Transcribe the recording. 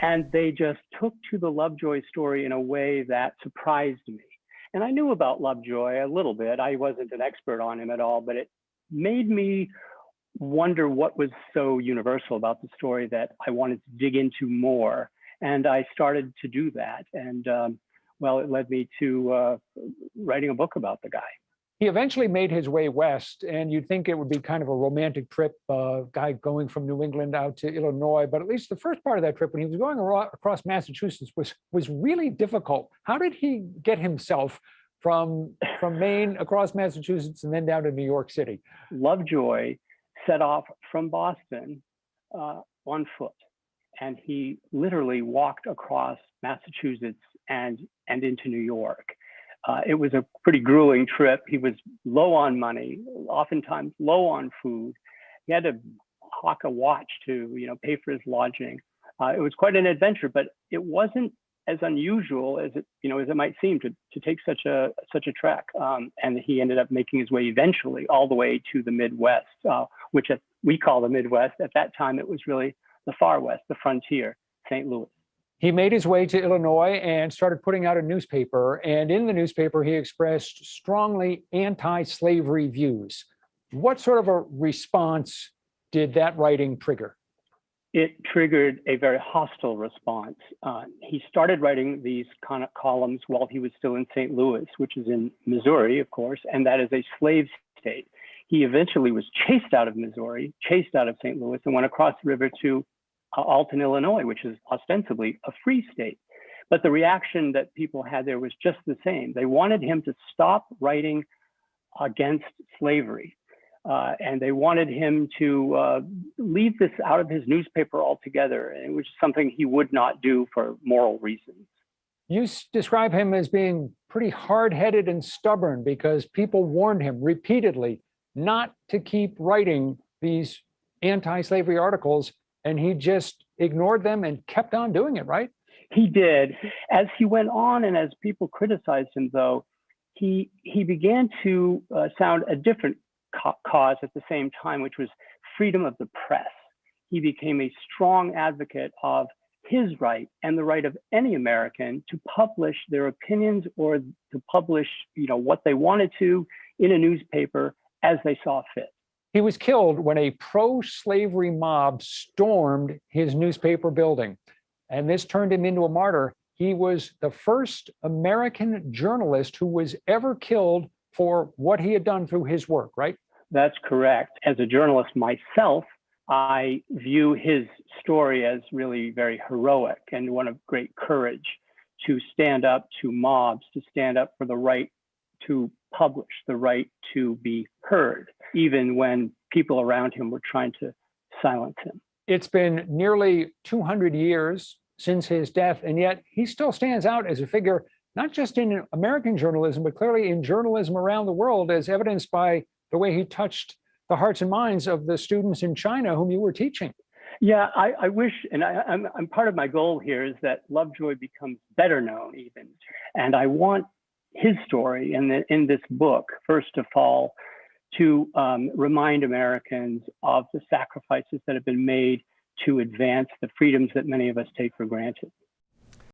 And they just took to the Lovejoy story in a way that surprised me. And I knew about Lovejoy a little bit. I wasn't an expert on him at all, but it made me wonder what was so universal about the story that I wanted to dig into more. And I started to do that. And well, it led me to writing a book about the guy. He eventually made his way west, and you'd think it would be kind of a romantic trip, guy going from New England out to Illinois. But at least the first part of that trip, when he was going across Massachusetts, was really difficult. How did he get himself from Maine across Massachusetts and then down to New York City? Lovejoy set off from Boston on foot, and he literally walked across Massachusetts and into New York. It was a pretty grueling trip. He was low on money, oftentimes low on food. He had to hawk a watch to, pay for his lodging. It was quite an adventure, but it wasn't as unusual as it might seem to take such a trek. And he ended up making his way eventually all the way to the Midwest, which we call the Midwest. At that time, it was really the far west, the frontier, St. Louis. He made his way to Illinois and started putting out a newspaper. And in the newspaper, he expressed strongly anti-slavery views. What sort of a response did that writing trigger? It triggered a very hostile response. He started writing these kind of columns while he was still in St. Louis, which is in Missouri, of course, and that is a slave state. He eventually was chased out of Missouri, chased out of St. Louis, and went across the river to Alton, Illinois, which is ostensibly a free state. But the reaction that people had there was just the same. They wanted him to stop writing against slavery. And they wanted him to leave this out of his newspaper altogether, which is something he would not do for moral reasons. You describe him as being pretty hard-headed and stubborn because people warned him repeatedly not to keep writing these anti-slavery articles, and he just ignored them and kept on doing it, right? He did. As he went on and as people criticized him, though, he began to sound a different cause at the same time, which was freedom of the press. He became a strong advocate of his right and the right of any American to publish their opinions or to publish, what they wanted to in a newspaper as they saw fit. He was killed when a pro-slavery mob stormed his newspaper building, and this turned him into a martyr. He was the first American journalist who was ever killed for what he had done through his work, right? That's correct. As a journalist myself, I view his story as really very heroic and one of great courage to stand up to mobs, to stand up for the right to publish, the right to be heard, even when people around him were trying to silence him. It's been nearly 200 years since his death, and yet he still stands out as a figure, not just in American journalism, but clearly in journalism around the world, as evidenced by the way he touched the hearts and minds of the students in China whom you were teaching. Yeah, I wish, and I'm part of my goal here is that Lovejoy becomes better known even. And I want his story in this book, first of all, to remind Americans of the sacrifices that have been made to advance the freedoms that many of us take for granted.